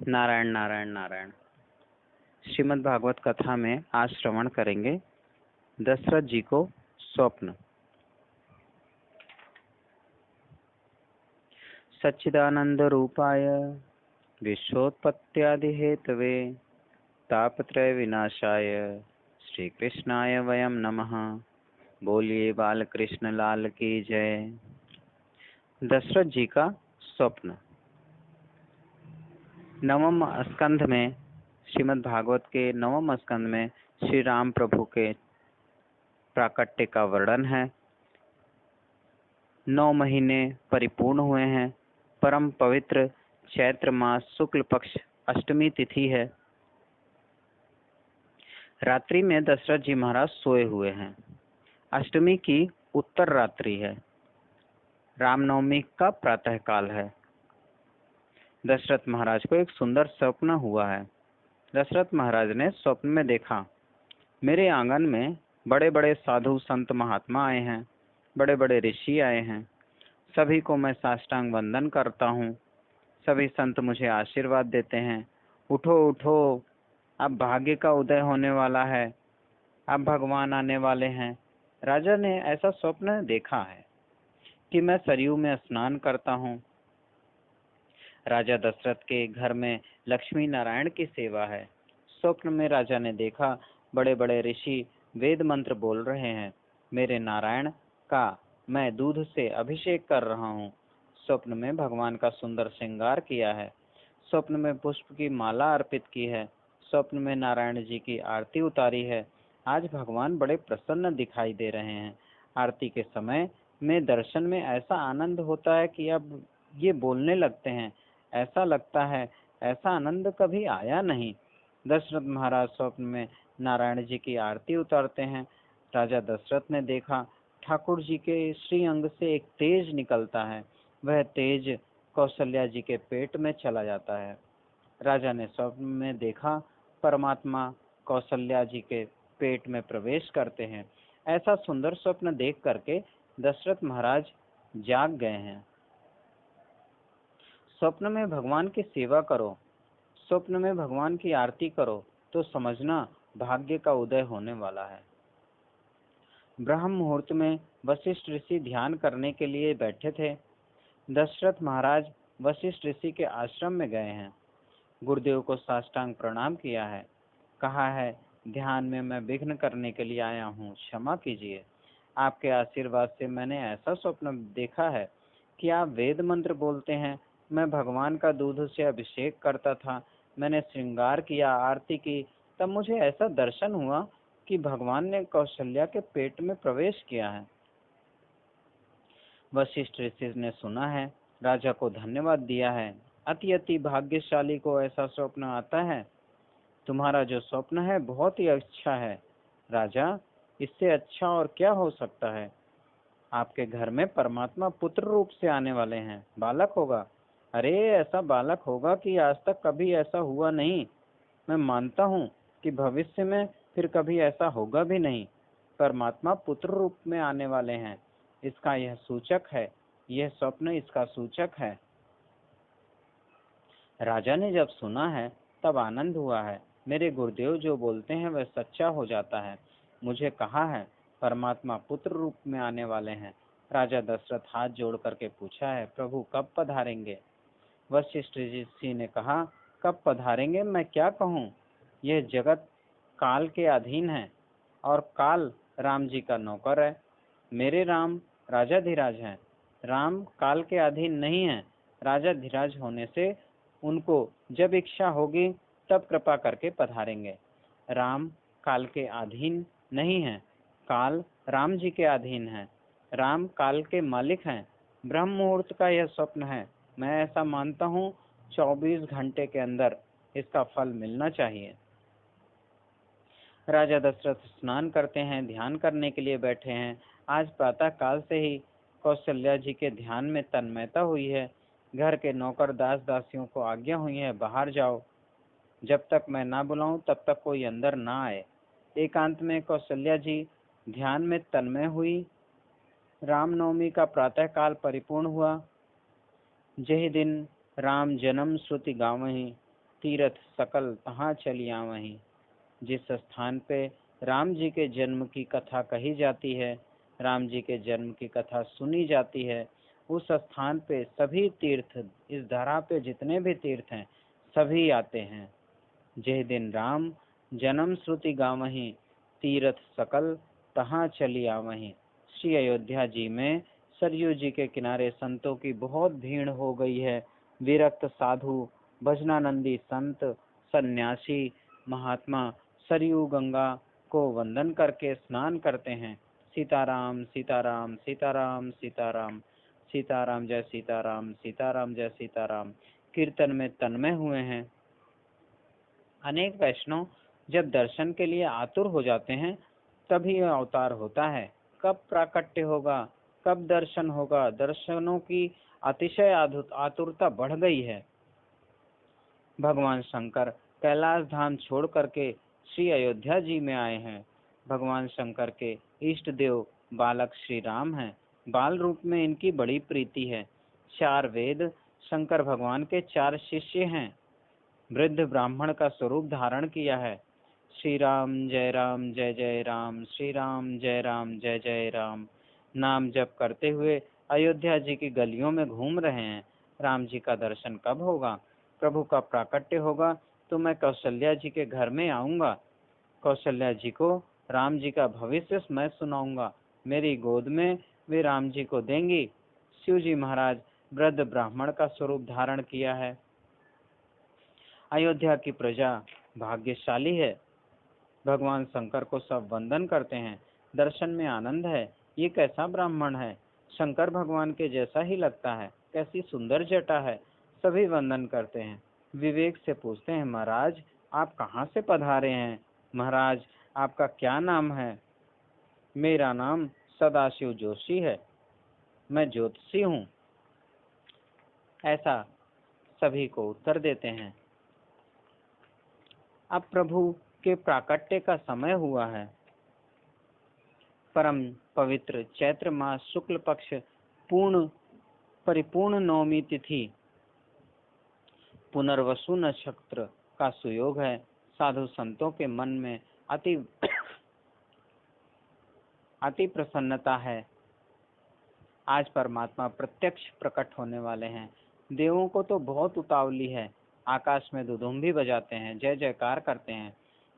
नारायण नारायण नारायण। श्रीमद् भागवत कथा में आज श्रवण करेंगे दशरथ जी को स्वप्न। सच्चिदानंद रूपाय विश्वोत्पत्त्यादि हेतवे तापत्रय विनाशाय श्री कृष्णाय वयम नमः। बोलिए बालकृष्ण लाल की जय। दशरथ जी का स्वप्न। नवम स्कंध में, श्रीमद् भागवत के नवम स्कंध में श्री राम प्रभु के प्राकट्य का वर्णन है। 9 महीने परिपूर्ण हुए हैं। परम पवित्र चैत्र मास शुक्ल पक्ष अष्टमी तिथि है। रात्रि में दशरथ जी महाराज सोए हुए हैं। अष्टमी की उत्तर रात्रि है। रामनवमी का प्रातः काल है। दशरथ महाराज को एक सुंदर स्वप्न हुआ है। दशरथ महाराज ने स्वप्न में देखा, मेरे आंगन में बड़े बड़े साधु संत महात्मा आए हैं, बड़े बड़े ऋषि आए हैं। सभी को मैं साष्टांग वंदन करता हूँ। सभी संत मुझे आशीर्वाद देते हैं, उठो उठो, अब भाग्य का उदय होने वाला है, अब भगवान आने वाले हैं। राजा ने ऐसा स्वप्न देखा है कि मैं सरयू में स्नान करता हूँ। राजा दशरथ के घर में लक्ष्मी नारायण की सेवा है। स्वप्न में राजा ने देखा, बड़े बड़े ऋषि वेद मंत्र बोल रहे हैं। मेरे नारायण का मैं दूध से अभिषेक कर रहा हूँ। स्वप्न में भगवान का सुंदर श्रृंगार किया है। स्वप्न में पुष्प की माला अर्पित की है। स्वप्न में नारायण जी की आरती उतारी है। आज भगवान बड़े प्रसन्न दिखाई दे रहे हैं। आरती के समय में दर्शन में ऐसा आनंद होता है कि अब ये बोलने लगते हैं। ऐसा लगता है ऐसा आनंद कभी आया नहीं। दशरथ महाराज स्वप्न में नारायण जी की आरती उतारते हैं। राजा दशरथ ने देखा, ठाकुर जी के श्री अंग से एक तेज निकलता है। वह तेज कौशल्या जी के पेट में चला जाता है। राजा ने स्वप्न में देखा, परमात्मा कौशल्या जी के पेट में प्रवेश करते हैं। ऐसा सुंदर स्वप्न देख करके दशरथ महाराज जाग गए हैं। स्वप्न में भगवान की सेवा करो, स्वप्न में भगवान की आरती करो तो समझना भाग्य का उदय होने वाला है। ब्रह्म मुहूर्त में वशिष्ठ ऋषि ध्यान करने के लिए बैठे थे। दशरथ महाराज वशिष्ठ ऋषि के आश्रम में गए हैं। गुरुदेव को साष्टांग प्रणाम किया है। कहा है, ध्यान में मैं विघ्न करने के लिए आया हूँ, क्षमा कीजिए। आपके आशीर्वाद से मैंने ऐसा स्वप्न देखा है कि आप वेद मंत्र बोलते हैं। मैं भगवान का दूध से अभिषेक करता था। मैंने श्रृंगार किया, आरती की, तब मुझे ऐसा दर्शन हुआ कि भगवान ने कौशल्या के पेट में प्रवेश किया है। वशिष्ठ ऋषि ने सुना है, राजा को धन्यवाद दिया है। अति अति भाग्यशाली को ऐसा स्वप्न आता है। तुम्हारा जो स्वप्न है बहुत ही अच्छा है राजा, इससे अच्छा और क्या हो सकता है। आपके घर में परमात्मा पुत्र रूप से आने वाले हैं, बालक होगा। अरे ऐसा बालक होगा कि आज तक कभी ऐसा हुआ नहीं। मैं मानता हूँ कि भविष्य में फिर कभी ऐसा होगा भी नहीं। परमात्मा पुत्र रूप में आने वाले हैं, इसका यह सूचक है। यह स्वप्न इसका सूचक है। राजा ने जब सुना है तब आनंद हुआ है। मेरे गुरुदेव जो बोलते हैं वह सच्चा हो जाता है। मुझे कहा है परमात्मा पुत्र रूप में आने वाले हैं। राजा दशरथ हाथ जोड़ करके पूछा है, प्रभु कब पधारेंगे। वशिष्ठ ऋषि ने कहा, कब पधारेंगे मैं क्या कहूँ। यह जगत काल के अधीन है और काल राम जी का नौकर है। मेरे राम राजाधिराज हैं। राम काल के अधीन नहीं है। राजाधिराज होने से उनको जब इच्छा होगी तब कृपा करके पधारेंगे। राम काल के अधीन नहीं है, काल राम जी के अधीन है। राम काल के मालिक हैं। ब्रह्म मुहूर्त का यह स्वप्न है। मैं ऐसा मानता हूँ 24 घंटे के अंदर इसका फल मिलना चाहिए। राजा दशरथ स्नान करते हैं, ध्यान करने के लिए बैठे हैं। आज प्रातः काल से ही कौशल्या जी के ध्यान में तन्मयता हुई है। घर के नौकर दास दासियों को आज्ञा हुई है, बाहर जाओ, जब तक मैं ना बुलाऊं तब तक कोई अंदर ना आए। एकांत में कौशल्या जी ध्यान में तन्मय हुई। रामनवमी का प्रातः काल परिपूर्ण हुआ। जही दिन राम जन्म श्रुति गावहीं, तीरथ सकल तहाँ चली आवहीं। जिस स्थान पे राम जी के जन्म की कथा कही जाती है, राम जी के जन्म की कथा सुनी जाती है, उस स्थान पे सभी तीर्थ, इस धरा पे जितने भी तीर्थ हैं सभी आते हैं। जय दिन राम जन्म श्रुति गावहीं, तीरथ सकल तहाँ चली आवहीं। श्री अयोध्या जी में सरयू जी के किनारे संतों की बहुत भीड़ हो गई है। विरक्त साधु, भजनानंदी संत, सन्यासी, महात्मा सरयू गंगा को वंदन करके स्नान करते हैं। सीताराम सीताराम सीताराम सीताराम, सीताराम जय सीताराम, सीताराम जय सीताराम कीर्तन में तन्मय हुए हैं। अनेक वैष्णव जब दर्शन के लिए आतुर हो जाते हैं तभी यह अवतार होता है। कब प्राकट्य होगा, कब दर्शन होगा, दर्शनों की अतिशय आतुरता बढ़ गई है। भगवान शंकर कैलाश धाम छोड़ करके श्री अयोध्या जी में आए हैं। भगवान शंकर के इष्ट देव बालक श्री राम हैं। बाल रूप में इनकी बड़ी प्रीति है। 4 वेद शंकर भगवान के 4 शिष्य हैं। वृद्ध ब्राह्मण का स्वरूप धारण किया है। श्री राम जय राम, श्री राम जय जय राम नाम जप करते हुए अयोध्या जी की गलियों में घूम रहे हैं। राम जी का दर्शन कब होगा? प्रभु का प्राकट्य होगा तो मैं कौशल्या जी के घर में आऊंगा। कौशल्या जी को राम जी का भविष्य मैं सुनाऊंगा। मेरी गोद में वे राम जी को देंगी। शिव जी महाराज वृद्ध ब्राह्मण का स्वरूप धारण किया है। अयोध्या की प्रजा भाग्यशाली है। भगवान शंकर को सब वंदन करते हैं। दर्शन में आनंद है। ये कैसा ब्राह्मण है? शंकर भगवान के जैसा ही लगता है। कैसी सुंदर जटा है। सभी वंदन करते हैं। विवेक से पूछते हैं, महाराज आप कहाँ से पधारे हैं? महाराज आपका क्या नाम है? मेरा नाम सदाशिव जोशी है, मैं ज्योतिषी हूँ। ऐसा सभी को उत्तर देते हैं। अब प्रभु के प्राकट्य का समय हुआ है। परम पवित्र चैत्र मास शुक्ल पक्ष परिपूर्ण नवमी तिथि पुनर्वसु नक्षत्र का सुयोग है। साधु संतों के मन में अति प्रसन्नता है। आज परमात्मा प्रत्यक्ष प्रकट होने वाले हैं। देवों को तो बहुत उतावली है। आकाश में दुधुम भी बजाते हैं, जय जयकार करते हैं।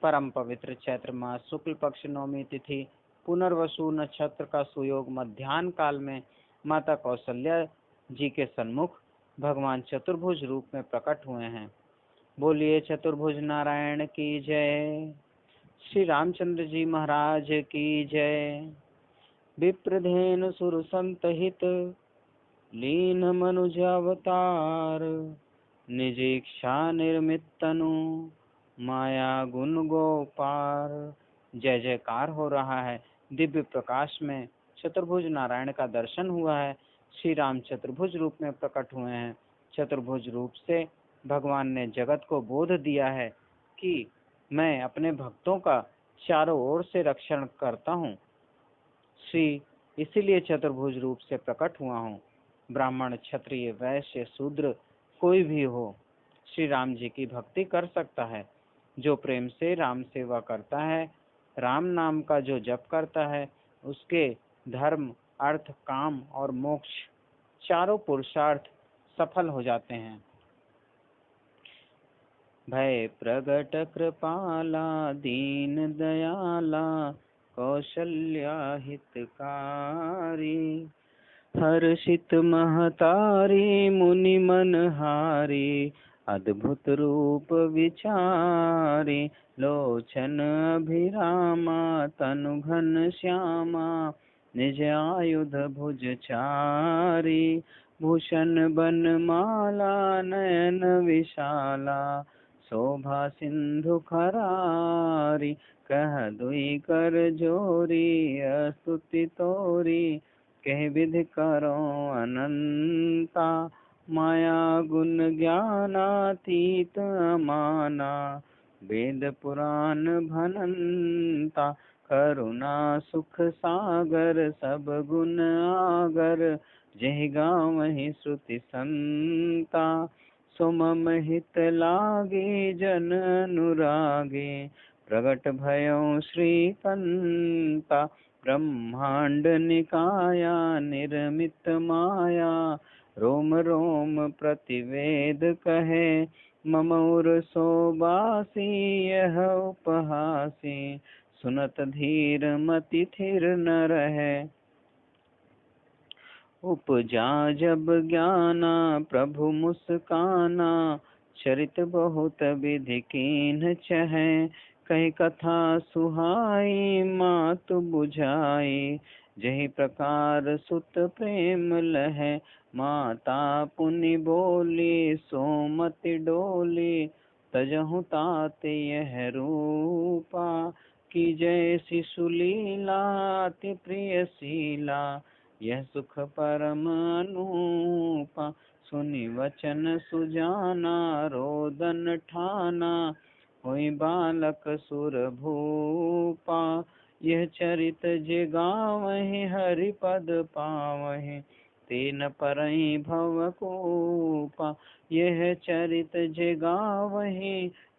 परम पवित्र चैत्र मास शुक्ल पक्ष नवमी तिथि पुनर्वसु नक्षत्र का सुयोग मध्याह्न काल में माता कौशल्या जी के सन्मुख भगवान चतुर्भुज रूप में प्रकट हुए हैं। बोलिए चतुर्भुज नारायण की जय। श्री रामचंद्र जी महाराज की जय। विप्रधेनु सुर संत हित लीन मनुज अवतार, निज इच्छा निर्मित तनु माया गुण गोपार। जय जयकार हो रहा है। दिव्य प्रकाश में चतुर्भुज नारायण का दर्शन हुआ है। श्री राम चतुर्भुज रूप में प्रकट हुए हैं। चतुर्भुज रूप से भगवान ने जगत को बोध दिया है कि मैं अपने भक्तों का चारों ओर से रक्षण करता हूँ। श्री इसीलिए चतुर्भुज रूप से प्रकट हुआ हूँ। ब्राह्मण, क्षत्रिय, वैश्य, शूद्र कोई भी हो श्री राम जी की भक्ति कर सकता है। जो प्रेम से राम सेवा करता है, राम नाम का जो जप करता है, उसके धर्म, अर्थ, काम और मोक्ष चारों पुरुषार्थ सफल हो जाते हैं। भय प्रगट कृपाला दीन दयाला कौशल्या हितकारी, हर्षित महतारी मुनि मनहारी, अद्भुत रूप विचारी, लोचन अभिरामा तनु घन श्यामा, निज आयुध भुज चारी, भूषण बन माला नयन विशाला, शोभा सिंधु खरारी, कह दुई कर जोरी स्तुति तोरी, कह विधि करो अनंता, माया गुण ज्ञानातीत अमाना, वेद पुराण भनंता, करुणा सुख सागर सब गुण आगर, जहि गावहि श्रुति संता, सुमम हित लागे जन अनुरागे। प्रगट भयो श्रीकंता ब्रह्मांड निकाया निर्मित माया। रोम रोम प्रतिवेद कहे मम उर सोबासी यह उपहासी। सुनत धीर मति थिर न रहे उपजा जब ज्ञाना प्रभु मुस्काना। चरित बहुत विधि कीन्ह चहै कही कथा सुहाई मातु बुझाई। जही प्रकार सुत प्रेम लहै माता पुनि बोली सोमति डोली। तजहु तात यह रूपा की जय शिशुलीला अति प्रिय शीला। यह सुख परम अनूपा सुनि वचन सुजाना रोदन ठाना। होई बालक सुर भूपा यह चरित जे गावहि हरि पद पावहि। तेन परहि भवकूपा यह चरित जे गावहि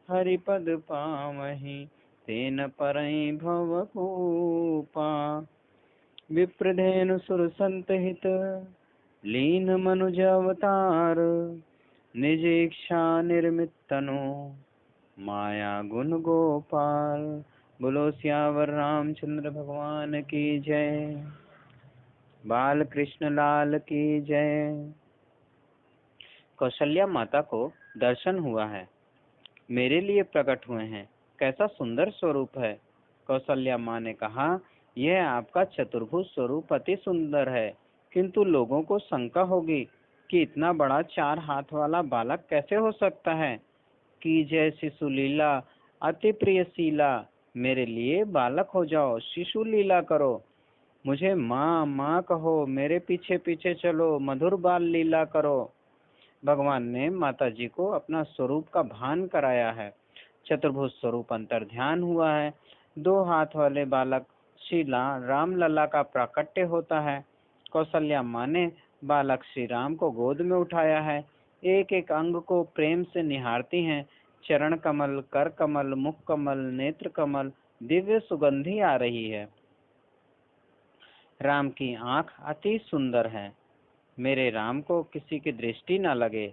हरि पद पावहि। तेन परहि भवकूपा। विप्रधेनु सुर संत हित लीन मनुज अवतार। निज इच्छा निर्मित तनु माया गुण गोपाल। बोलो सियावर रामचंद्र भगवान की जय। बाल कृष्ण लाल की जय। कौशल्या माता को दर्शन हुआ है, मेरे लिए प्रकट हुए हैं, कैसा सुंदर स्वरूप है। कौशल्या माँ ने कहा, यह आपका चतुर्भुज स्वरूप अति सुंदर है, किंतु लोगों को शंका होगी कि इतना बड़ा 4 हाथ वाला बालक कैसे हो सकता है। कि जय शिशु लीला अति प्रिय शीला। मेरे लिए बालक हो जाओ, शिशु लीला करो, मुझे माँ माँ कहो, मेरे पीछे पीछे चलो, मधुर बाल लीला करो। भगवान ने माता जी को अपना स्वरूप का भान कराया है। चतुर्भुज स्वरूप अंतर ध्यान हुआ है। 2 हाथ वाले बालक श्री राम लला का प्राकट्य होता है। कौशल्या माँ ने बालक श्री राम को गोद में उठाया है। एक एक अंग को प्रेम से निहारती हैं। चरण कमल, कर कमल, मुख कमल, नेत्र कमल, दिव्य सुगंधी आ रही है। राम की आंख अति सुंदर है। मेरे राम को किसी की दृष्टि न लगे,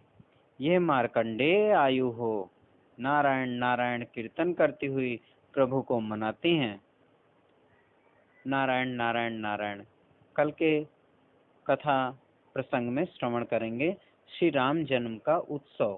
यह मार्कंडेय आयु हो। नारायण नारायण कीर्तन करती हुई प्रभु को मनाती हैं। नारायण नारायण नारायण। कल के कथा प्रसंग में श्रवण करेंगे श्री राम जन्म का उत्सव।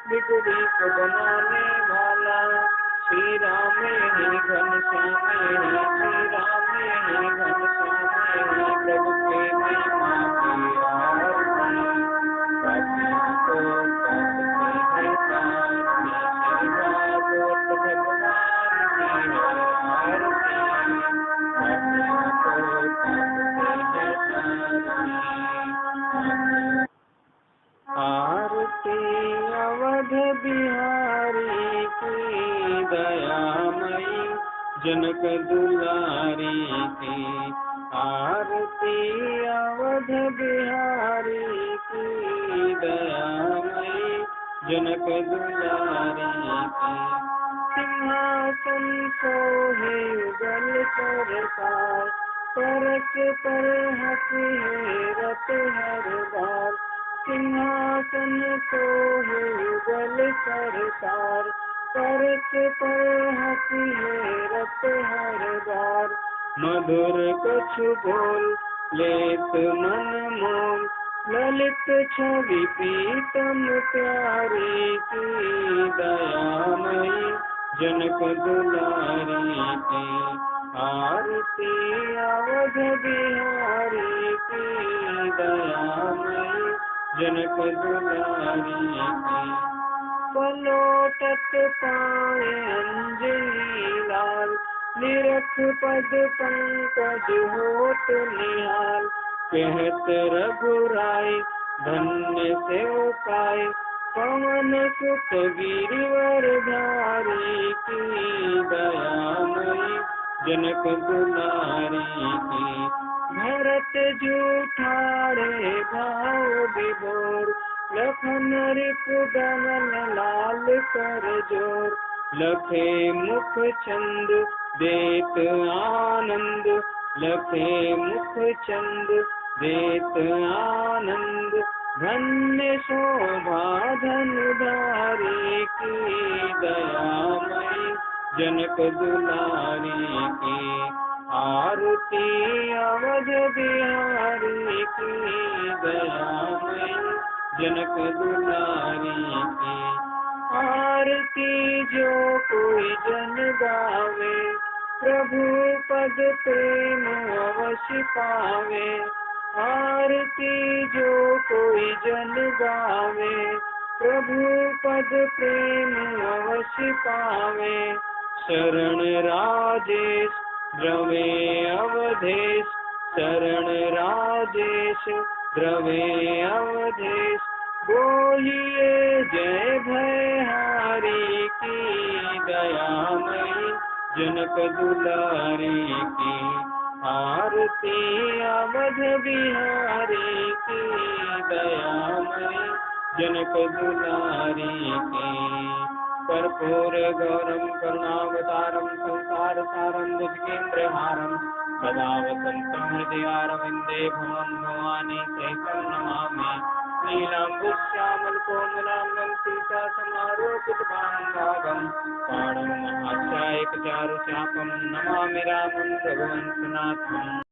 बिगड़ी को बनाने वाला श्री राम ही घनश्याम ही, श्री राम ही घनश्याम ही, प्रभु के महिमा की आरती, पापियों को करते हैं तारनी, श्री भागवत भगवान की है आरती, पापियों को करते हैं तारनी। आरती अवध बिहारी की दयामयी जनक दुलारी की, आरती अवध बिहारी की दयामयी जनक दुलारी की। सिंहासन सोहे युगल सरकार, परस पर हंसी रत हर बार, सिंहासन सोहे युगल सरकार, परस पर हंसी रत हर बार, मधुर कछु बोल लेत मन मोल, ललित छवि पीतम प्यारी की दयामयी जनक दुलारी की, आरती अवध बिहारी की दयामयी जनक दुलारी की। पलोटत पाए अंजलि लाल, निरख पद पंकज होत निहाल, कहत रघुराई धन्य सेवकाई, पवन सुत गिरिवर धारी की दयामयी जनक दुलारी की। भरत जूठाड़े भाव विभोर, लखन रिपुदमन लाल कर जोर, लखे मुख चंद देत आनंद, लखे मुख चंद देत आनंद, धन्य शोभा धनुधारी की दयामयी जनक दुलारी की, आरती अवध बिहारी की दयामयी जनक दुलारी की। आरती जो कोई जन गावे, प्रभु पद प्रेम अवश्य पावे, आरती जो कोई जन गावे, प्रभु पद प्रेम अवश्य पावे, शरण राजेश द्रवे अवधेश, शरण राजेश द्रवे अवधेश, बोलिए जय भयहारी की दयामयी जनक दुलारी की, आरती अवध बिहारी की दयामयी जनक दुलारी की। कर्पूर गौरम करुणावतारम संसार सारम भुजगेन्द्रहारम, सदा वसन्तं हृदयारविन्दे भवं भवानी सहितं नमामि, नीलाम्बुश्यामलकोमलांगं सीतासमारोपितभागं, पाणौ महाच्छायकचारुचापं नमामि रामं रघुवंशनाथम्।